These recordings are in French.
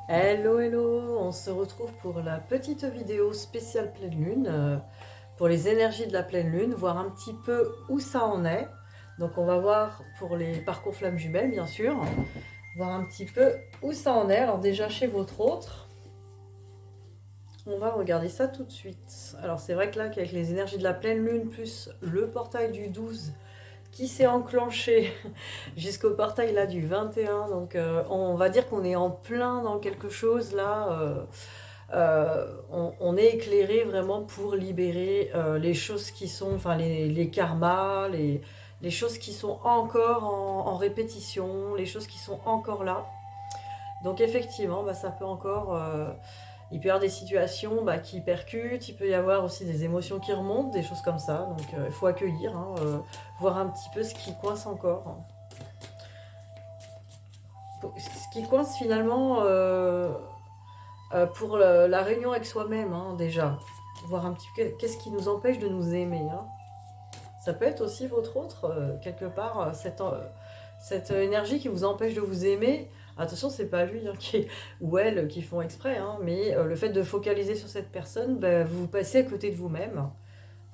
Hello, hello! On se retrouve pour la petite vidéo spéciale pleine lune, pour les énergies de la pleine lune, voir un petit peu où ça en est. Donc on va voir pour les parcours flammes jumelles, bien sûr, voir un petit peu où ça en est. Alors déjà chez votre autre, on va regarder ça tout de suite. Alors c'est vrai que là, qu'avec les énergies de la pleine lune, plus le portail du 12 qui s'est enclenché jusqu'au portail là du 21, donc on va dire qu'on est en plein dans quelque chose là. On est éclairé vraiment pour libérer les choses qui sont, enfin les karmas, les choses qui sont encore en répétition, les choses qui sont encore là. Donc effectivement, bah, ça peut encore, il peut y avoir des situations bah, qui percutent, il peut y avoir aussi des émotions qui remontent, des choses comme ça. Donc il faut accueillir, hein, voir un petit peu ce qui coince encore, hein. Ce qui coince finalement pour la réunion avec soi-même, hein, déjà. Voir un petit peu qu'est-ce qui nous empêche de nous aimer, hein. Ça peut être aussi votre autre, quelque part, cette énergie qui vous empêche de vous aimer. Attention, c'est pas lui hein, ou elle qui font exprès, hein, mais le fait de focaliser sur cette personne, ben, vous passez à côté de vous-même.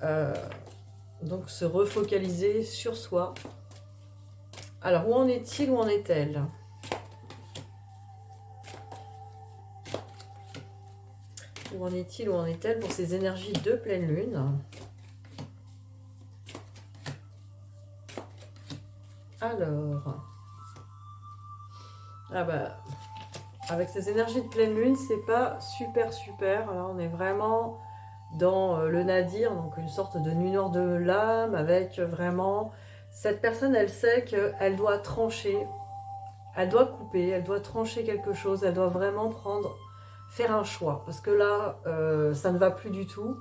Euh, donc se refocaliser sur soi. Alors, où en est-il, où en est-elle? Où en est-il, où en est-elle pour ces énergies de pleine lune? Alors, ah bah, avec ces énergies de pleine lune, c'est pas super super. Là, on est vraiment dans le nadir, donc une sorte de nuit noire de l'âme, avec vraiment cette personne, elle sait qu'elle doit trancher, elle doit couper, elle doit trancher quelque chose, elle doit vraiment faire un choix, parce que là, ça ne va plus du tout.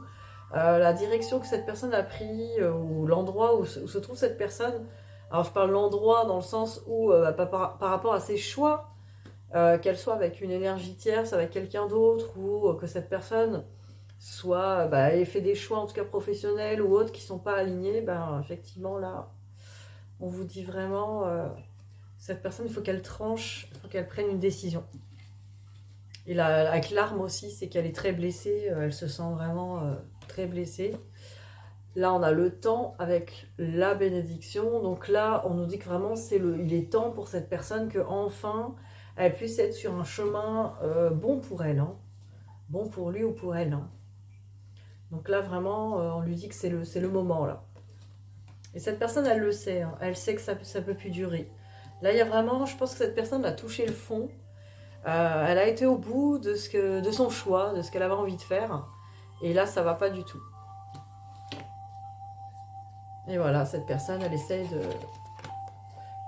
La direction que cette personne a pris, ou l'endroit où se trouve cette personne, alors je parle l'endroit dans le sens où, par rapport à ses choix, qu'elle soit avec une énergie tierce, avec quelqu'un d'autre, ou que cette personne soit bah, ait fait des choix en tout cas professionnels ou autres qui ne sont pas alignés, ben effectivement là, on vous dit vraiment, cette personne, il faut qu'elle tranche, il faut qu'elle prenne une décision. Et là, avec l'arme aussi, c'est qu'elle est très blessée, elle se sent vraiment très blessée. Là, on a le temps avec la bénédiction. Donc là, on nous dit que vraiment, il est temps pour cette personne que enfin, elle puisse être sur un chemin bon pour elle, hein. Bon pour lui ou pour elle, hein. Donc là, vraiment, on lui dit que c'est le moment, là. Et cette personne, elle le sait, hein. Elle sait que ça ne peut plus durer. Là, il y a vraiment, je pense que cette personne a touché le fond. Elle a été au bout de son choix, de ce qu'elle avait envie de faire. Et là, ça va pas du tout. Et voilà, cette personne, elle essaye de,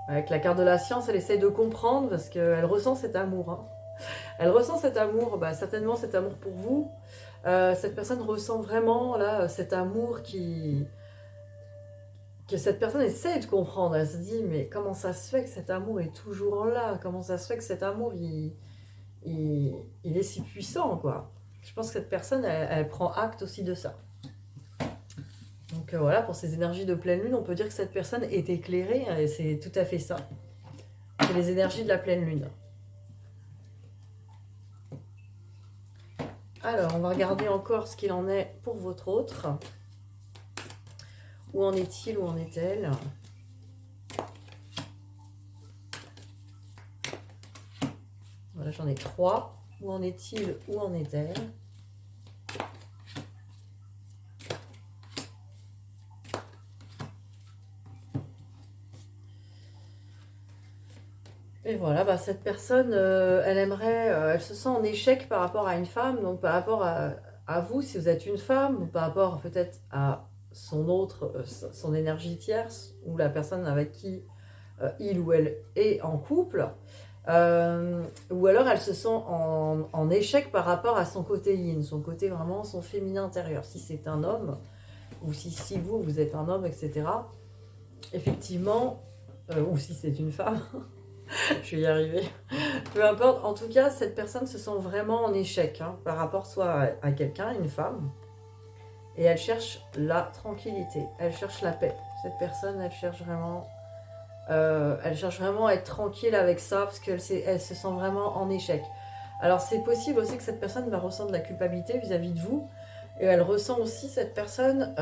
avec la carte de la science, elle essaye de comprendre parce qu'elle ressent cet amour, hein. Elle ressent cet amour, bah, certainement cet amour pour vous. Cette personne ressent vraiment là cet amour que cette personne essaie de comprendre. Elle se dit mais comment ça se fait que cet amour est toujours là? Comment ça se fait que cet amour il est si puissant quoi? Je pense que cette personne elle prend acte aussi de ça. Donc voilà, pour ces énergies de pleine lune, on peut dire que cette personne est éclairée, et c'est tout à fait ça. C'est les énergies de la pleine lune. Alors, on va regarder encore ce qu'il en est pour votre autre. Où en est-il, où en est-elle? Voilà, j'en ai 3. Où en est-il, où en est-elle? Et voilà, bah, cette personne, elle aimerait, elle se sent en échec par rapport à une femme, donc par rapport à vous, si vous êtes une femme, ou par rapport peut-être à son autre, son énergie tierce, ou la personne avec qui il ou elle est en couple, ou alors elle se sent en échec par rapport à son côté yin, son côté vraiment, son féminin intérieur. Si c'est un homme, ou si vous, vous êtes un homme, etc., effectivement, ou si c'est une femme, je vais y arriver. Peu importe, en tout cas, cette personne se sent vraiment en échec hein, par rapport soit à quelqu'un, une femme, et elle cherche la tranquillité, elle cherche la paix. Cette personne, elle cherche vraiment à être tranquille avec ça parce elle se sent vraiment en échec. Alors c'est possible aussi que cette personne va ressentir de la culpabilité vis-à-vis de vous, et elle ressent aussi, cette personne,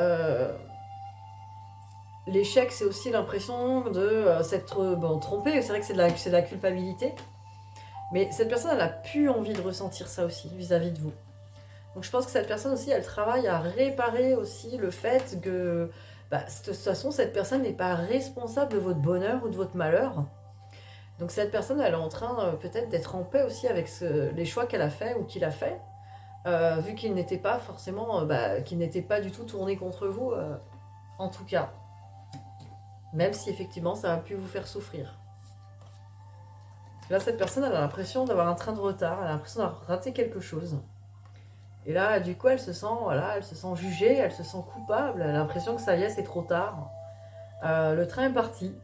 l'échec, c'est aussi l'impression de s'être trompée. C'est vrai que c'est de la culpabilité, mais cette personne, elle a plus envie de ressentir ça aussi vis-à-vis de vous. Donc je pense que cette personne aussi, elle travaille à réparer aussi le fait que, de toute façon, cette personne n'est pas responsable de votre bonheur ou de votre malheur. Donc cette personne, elle est en train peut-être d'être en paix aussi avec les choix qu'elle a fait ou qu'il a fait, vu qu'il n'était pas forcément, qu'il n'était pas du tout tourné contre vous, en tout cas. Même si effectivement ça a pu vous faire souffrir. Là, cette personne, elle a l'impression d'avoir un train de retard, elle a l'impression d'avoir raté quelque chose. Et là, du coup, elle se sent, voilà, elle se sent jugée, elle se sent coupable, elle a l'impression que ça y est, c'est trop tard. Le train est parti.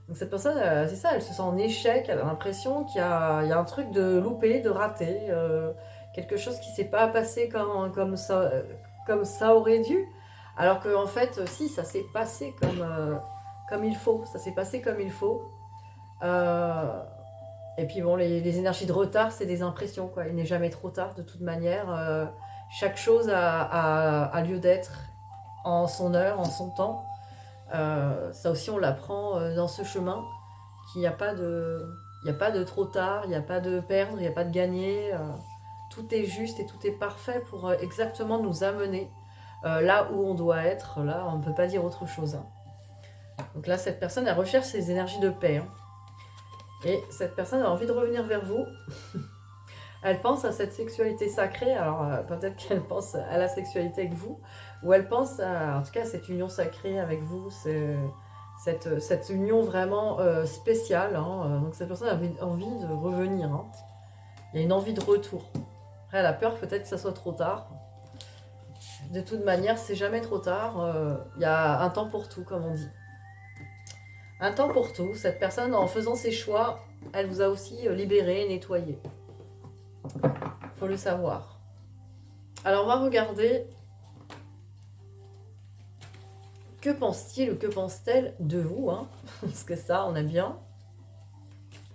Donc cette personne, c'est ça, elle se sent en échec, elle a l'impression qu'il y a un truc de loupé, de raté, quelque chose qui ne s'est pas passé comme ça aurait dû. Alors qu'en fait, si, ça s'est passé comme il faut, ça s'est passé comme il faut. Et puis bon, les énergies de retard, c'est des impressions, quoi. Il n'est jamais trop tard, de toute manière. Chaque chose a lieu d'être en son heure, en son temps. Ça aussi, on l'apprend dans ce chemin, qu'il n'y a pas de trop tard, il n'y a pas de perdre, il n'y a pas de gagner. Tout est juste et tout est parfait pour exactement nous amener là où on doit être. Là, on ne peut pas dire autre chose. Hein. Donc là, cette personne, elle recherche ses énergies de paix. Hein. Et cette personne a envie de revenir vers vous. Elle pense à cette sexualité sacrée. Alors peut-être qu'elle pense à la sexualité avec vous. Ou elle pense en tout cas à cette union sacrée avec vous. Cette union vraiment spéciale. Hein. Donc cette personne a envie de revenir. Hein. Il y a une envie de retour. Après, elle a peur peut-être que ça soit trop tard. De toute manière, c'est jamais trop tard. Il y a un temps pour tout, comme on dit. Un temps pour tout. Cette personne, en faisant ses choix, elle vous a aussi libéré, nettoyé. Faut le savoir. Alors, on va regarder. Que pense-t-il ou que pense-t-elle de vous, hein? Parce que ça, on aime bien.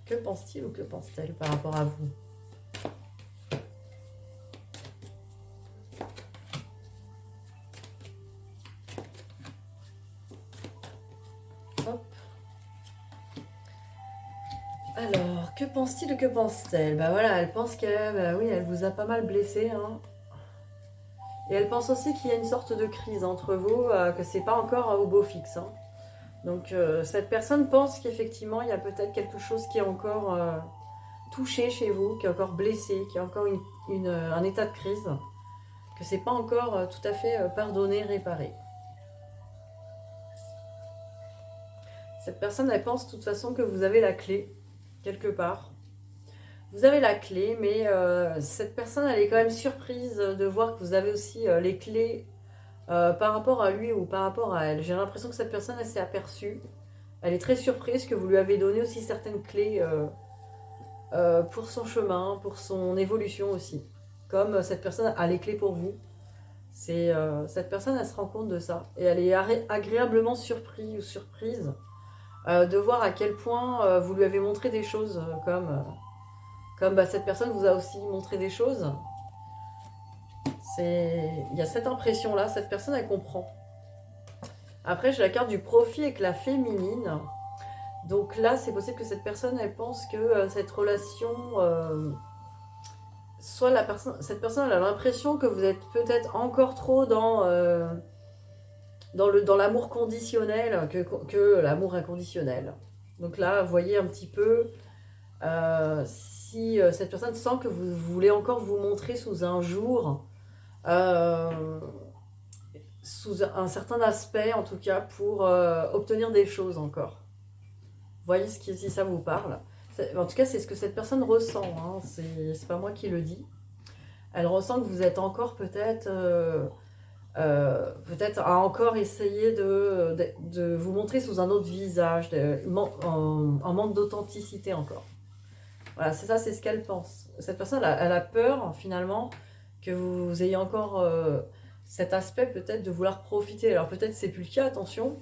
Que pense-t-il ou que pense-t-elle par rapport à vous? Hop. Alors, que pense-t-il ou que pense-t-elle? Bah voilà, elle pense que, oui, elle vous a pas mal blessé, hein. Et elle pense aussi qu'il y a une sorte de crise entre vous, que c'est pas encore au beau fixe. Hein. Donc cette personne pense qu'effectivement il y a peut-être quelque chose qui est encore touché chez vous, qui est encore blessé, qui est encore un état de crise, que c'est pas encore tout à fait pardonné, réparé. Cette personne, elle pense de toute façon que vous avez la clé, quelque part. Vous avez la clé, mais cette personne, elle est quand même surprise de voir que vous avez aussi les clés par rapport à lui ou par rapport à elle. J'ai l'impression que cette personne, elle s'est aperçue. Elle est très surprise que vous lui avez donné aussi certaines clés pour son chemin, pour son évolution aussi. Comme cette personne a les clés pour vous. Cette personne, elle se rend compte de ça. Et elle est agréablement surprise ou surprise de voir à quel point vous lui avez montré des choses comme cette personne vous a aussi montré des choses. Il y a cette impression-là, cette personne, elle comprend. Après, j'ai la carte du profit avec la féminine. Donc là, c'est possible que cette personne, elle pense que cette relation... cette personne elle a l'impression que vous êtes peut-être encore trop dans l'amour conditionnel que l'amour inconditionnel. Donc là, vous voyez un petit peu si cette personne sent que vous voulez encore vous montrer sous un jour, sous un certain aspect en tout cas, pour obtenir des choses encore. Vous voyez si ça vous parle. En tout cas, c'est ce que cette personne ressent. Hein. C'est pas moi qui le dis. Elle ressent que vous êtes encore peut-être à encore essayer de vous montrer sous un autre visage, en manque d'authenticité encore. Voilà, c'est ça, c'est ce qu'elle pense. Cette personne, elle a peur finalement que vous ayez encore cet aspect peut-être de vouloir profiter. Alors peut-être c'est plus le cas, attention.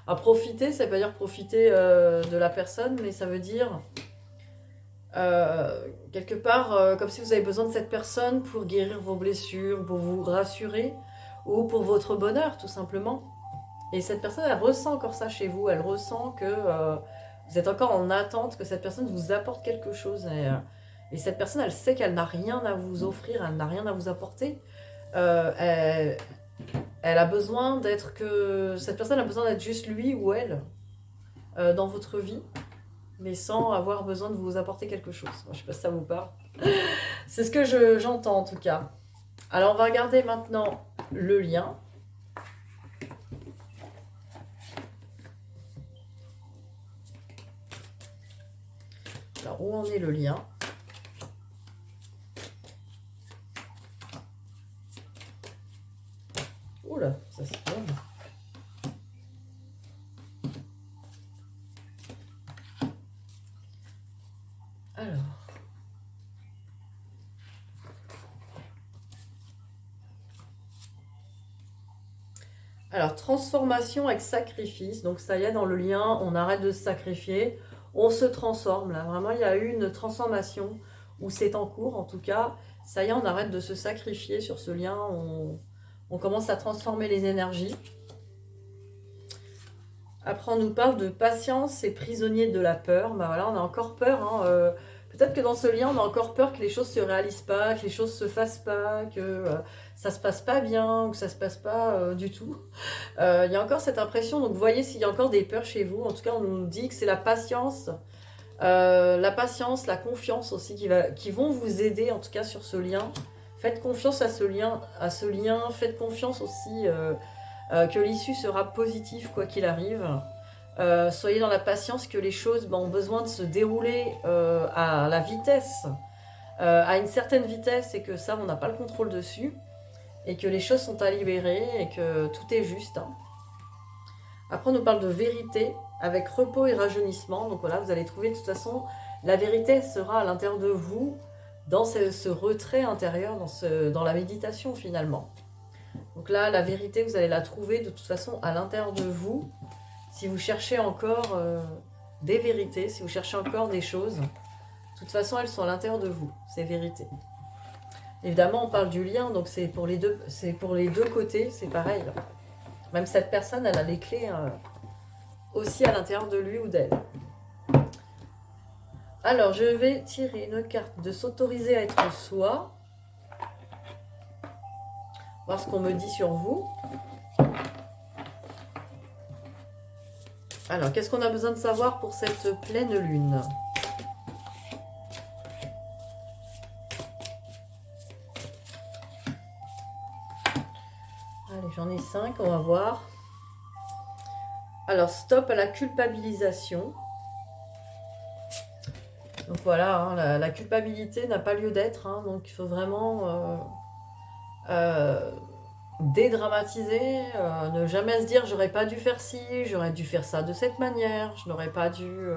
À profiter, ça veut pas dire profiter de la personne, mais ça veut dire Quelque part, comme si vous avez besoin de cette personne pour guérir vos blessures, pour vous rassurer, ou pour votre bonheur, tout simplement. Et cette personne, elle ressent encore ça chez vous, elle ressent que vous êtes encore en attente, que cette personne vous apporte quelque chose. Et cette personne, elle sait qu'elle n'a rien à vous offrir, elle n'a rien à vous apporter. Elle, elle a besoin d'être que... Cette personne a besoin d'être juste lui ou elle dans votre vie, mais sans avoir besoin de vous apporter quelque chose. Moi, je sais pas si ça vous parle. C'est ce que j'entends en tout cas. Alors, on va regarder maintenant le lien. Alors, où en est le lien? Oula, ça se tourne. Alors, transformation avec sacrifice. Donc, ça y est, dans le lien, on arrête de se sacrifier. On se transforme. Là, vraiment, il y a eu une transformation, ou c'est en cours, en tout cas. Ça y est, on arrête de se sacrifier sur ce lien. On commence à transformer les énergies. Après, on nous parle de patience et prisonnier de la peur. Ben voilà, on a encore peur. Hein, peut-être que dans ce lien, on a encore peur que les choses ne se réalisent pas, que les choses ne se fassent pas, que ça ne se passe pas bien, ou que ça ne se passe pas du tout. Il y a encore cette impression, donc vous voyez s'il y a encore des peurs chez vous. En tout cas, on nous dit que c'est la patience, la confiance aussi qui vont vous aider, en tout cas sur ce lien. Faites confiance à ce lien, faites confiance aussi que l'issue sera positive quoi qu'il arrive. Soyez dans la patience que les choses ont besoin de se dérouler à la vitesse, à une certaine vitesse, et que ça, on n'a pas le contrôle dessus, et que les choses sont à libérer, et que tout est juste. Hein. Après, on nous parle de vérité, avec repos et rajeunissement. Donc voilà, vous allez trouver de toute façon, la vérité sera à l'intérieur de vous, dans ce retrait intérieur, dans la méditation finalement. Donc là, la vérité, vous allez la trouver de toute façon à l'intérieur de vous. Si vous cherchez encore des vérités, si vous cherchez encore des choses, de toute façon, elles sont à l'intérieur de vous, ces vérités. Évidemment, on parle du lien, donc c'est pour les deux côtés, c'est pareil. Même cette personne, elle a les clés aussi à l'intérieur de lui ou d'elle. Alors, je vais tirer une carte de s'autoriser à être soi. Voir ce qu'on me dit sur vous. Alors, qu'est-ce qu'on a besoin de savoir pour cette pleine lune ? Allez, j'en ai 5, on va voir. Alors, stop à la culpabilisation. Donc voilà, hein, la culpabilité n'a pas lieu d'être, hein, donc il faut vraiment dédramatiser, ne jamais se dire j'aurais pas dû faire ci, j'aurais dû faire ça de cette manière, je n'aurais pas dû,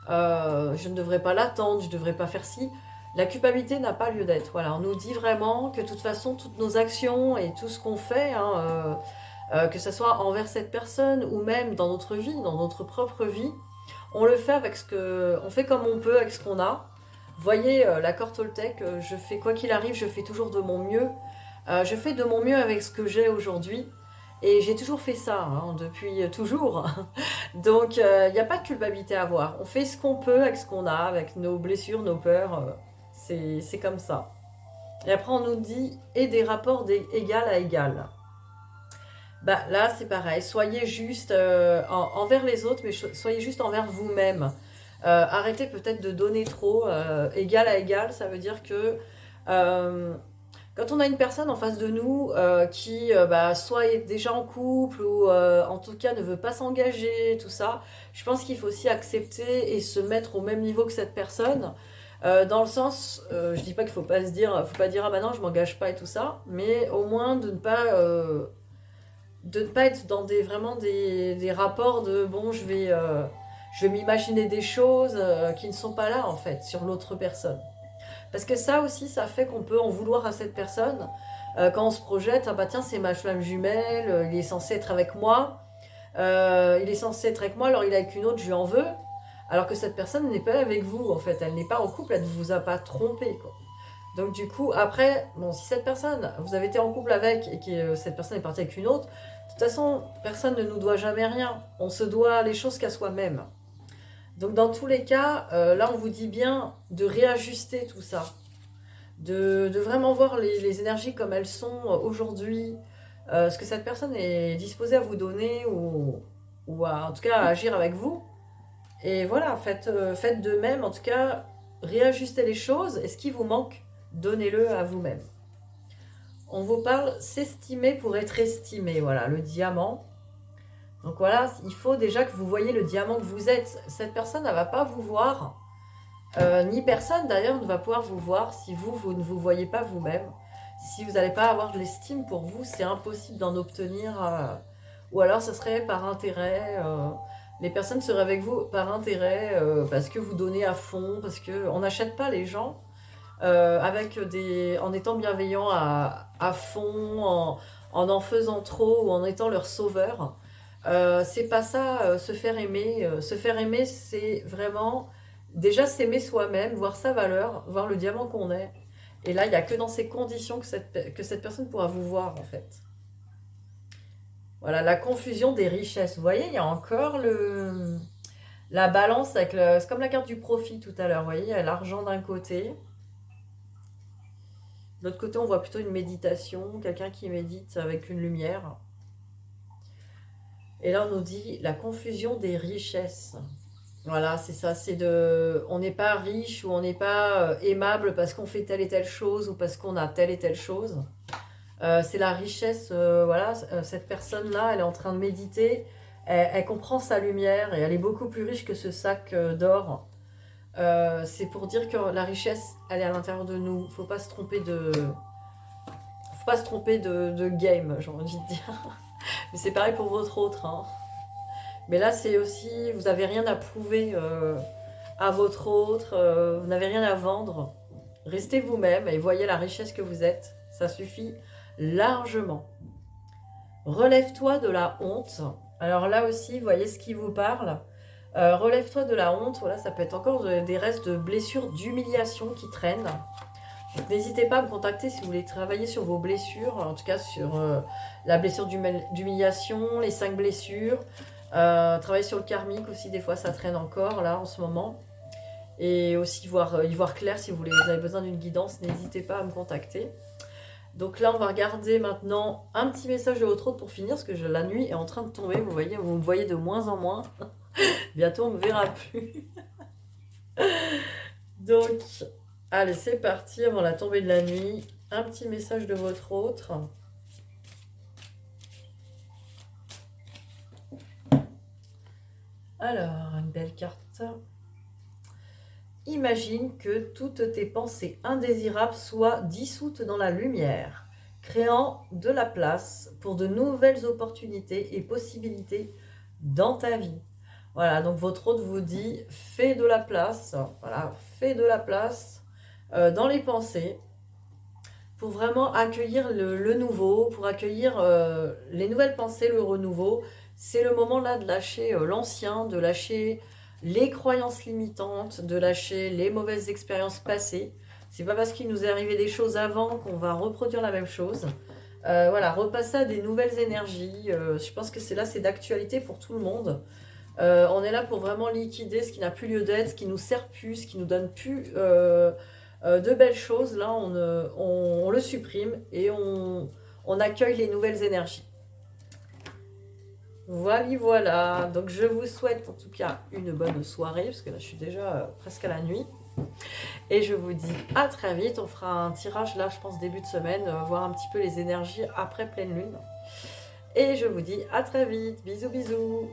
je ne devrais pas l'attendre, je ne devrais pas faire ci. La culpabilité n'a pas lieu d'être. Voilà, on nous dit vraiment que de toute façon, toutes nos actions et tout ce qu'on fait, hein, que ce soit envers cette personne ou même dans notre vie, dans notre propre vie, on le fait avec on fait comme on peut avec ce qu'on a. Vous voyez, l'accord Toltec, je fais quoi qu'il arrive, je fais toujours de mon mieux. Je fais de mon mieux avec ce que j'ai aujourd'hui. Et j'ai toujours fait ça, hein, depuis toujours. Donc, il n'y a pas de culpabilité à avoir. On fait ce qu'on peut avec ce qu'on a, avec nos blessures, nos peurs. C'est comme ça. Et après, on nous dit « et des rapports d'égal à égal ». Bah, là, c'est pareil. Soyez juste envers les autres, mais soyez juste envers vous-même. Arrêtez peut-être de donner trop. Égal à égal, ça veut dire que quand on a une personne en face de nous qui soit est déjà en couple ou en tout cas ne veut pas s'engager, tout ça, je pense qu'il faut aussi accepter et se mettre au même niveau que cette personne. Dans le sens, je dis pas qu'il faut pas dire ah bah non je m'engage pas et tout ça, mais au moins de ne pas être dans vraiment des rapports de bon je vais m'imaginer des choses qui ne sont pas là en fait sur l'autre personne. Parce que ça aussi, ça fait qu'on peut en vouloir à cette personne. Quand on se projette, ah bah tiens, c'est ma flamme jumelle, il est censé être avec moi. Il est censé être avec moi, alors il est avec une autre, je lui en veux. alors que cette personne n'est pas avec vous, en fait. Elle n'est pas en couple, elle ne vous a pas trompé, quoi. Donc du coup, après, bon, si cette personne, vous avez été en couple avec et que cette personne est partie avec une autre, de toute façon, personne ne nous doit jamais rien. On se doit les choses qu'à soi-même. Donc dans tous les cas, là on vous dit bien de réajuster tout ça. De vraiment voir les énergies comme elles sont aujourd'hui, ce que cette personne est disposée à vous donner en tout cas à agir avec vous. Et voilà, faites de même, en tout cas, réajustez les choses et ce qui vous manque, donnez-le à vous-même. On vous parle s'estimer pour être estimé, voilà, le diamant. Donc voilà, il faut déjà que vous voyez le diamant que vous êtes. Cette personne, elle ne va pas vous voir, ni personne d'ailleurs ne va pouvoir vous voir si vous ne vous voyez pas vous-même. Si vous n'allez pas avoir de l'estime pour vous, c'est impossible d'en obtenir. Ou alors ce serait par intérêt. Les personnes seraient avec vous par intérêt, parce que vous donnez à fond, parce qu'on n'achète pas les gens en étant bienveillant à fond, en faisant trop ou en étant leur sauveur. C'est pas ça, se faire aimer. Se faire aimer, c'est vraiment déjà s'aimer soi-même, voir sa valeur, voir le diamant qu'on est. Et là, il n'y a que dans ces conditions que cette personne pourra vous voir, en fait. Voilà, la confusion des richesses. Vous voyez, il y a encore la balance avec c'est comme la carte du profit tout à l'heure. Vous voyez, il y a l'argent d'un côté. De l'autre côté, on voit plutôt une méditation, quelqu'un qui médite avec une lumière. Et là, on nous dit la confusion des richesses. Voilà, c'est ça, on n'est pas riche ou on n'est pas aimable parce qu'on fait telle et telle chose ou parce qu'on a telle et telle chose. C'est la richesse, voilà, cette personne-là, elle est en train de méditer, elle comprend sa lumière et elle est beaucoup plus riche que ce sac d'or. C'est pour dire que la richesse, elle est à l'intérieur de nous. Faut pas se tromper de game, j'ai envie de dire. Mais c'est pareil pour votre autre, hein. Mais là, c'est aussi, vous n'avez rien à prouver à votre autre, vous n'avez rien à vendre. Restez vous-même et voyez la richesse que vous êtes. Ça suffit largement. Relève-toi de la honte. Alors là aussi, voyez ce qui vous parle. Relève-toi de la honte. Voilà, ça peut être encore des restes de blessures, d'humiliation qui traînent. N'hésitez pas à me contacter si vous voulez travailler sur vos blessures, en tout cas sur la blessure d'humiliation, les 5 blessures. Travailler sur le karmique aussi, des fois ça traîne encore là en ce moment. Et aussi y voir clair si vous avez besoin d'une guidance, n'hésitez pas à me contacter. Donc là on va regarder maintenant un petit message de votre autre pour finir, parce que la nuit est en train de tomber, vous me voyez de moins en moins. Bientôt on ne me verra plus. Donc, allez c'est parti, avant la tombée de la nuit, un petit message de votre autre. Alors, une belle carte. Imagine que toutes tes pensées indésirables soient dissoutes dans la lumière, créant de la place pour de nouvelles opportunités et possibilités dans ta vie. Voilà, donc votre autre vous dit, fais de la place, voilà, fais de la place dans les pensées pour vraiment accueillir le nouveau, pour accueillir les nouvelles pensées, le renouveau. C'est le moment là de lâcher l'ancien, de lâcher les croyances limitantes, de lâcher les mauvaises expériences passées. C'est pas parce qu'il nous est arrivé des choses avant qu'on va reproduire la même chose. Voilà, repasser à des nouvelles énergies. Je pense que c'est d'actualité pour tout le monde. On est là pour vraiment liquider ce qui n'a plus lieu d'être, ce qui nous sert plus, ce qui nous donne plus de belles choses. Là, on le supprime et on accueille les nouvelles énergies. Voilà, donc je vous souhaite en tout cas une bonne soirée, parce que là je suis déjà presque à la nuit. Et je vous dis à très vite, on fera un tirage là je pense début de semaine, voir un petit peu les énergies après pleine lune. Et je vous dis à très vite, bisous bisous.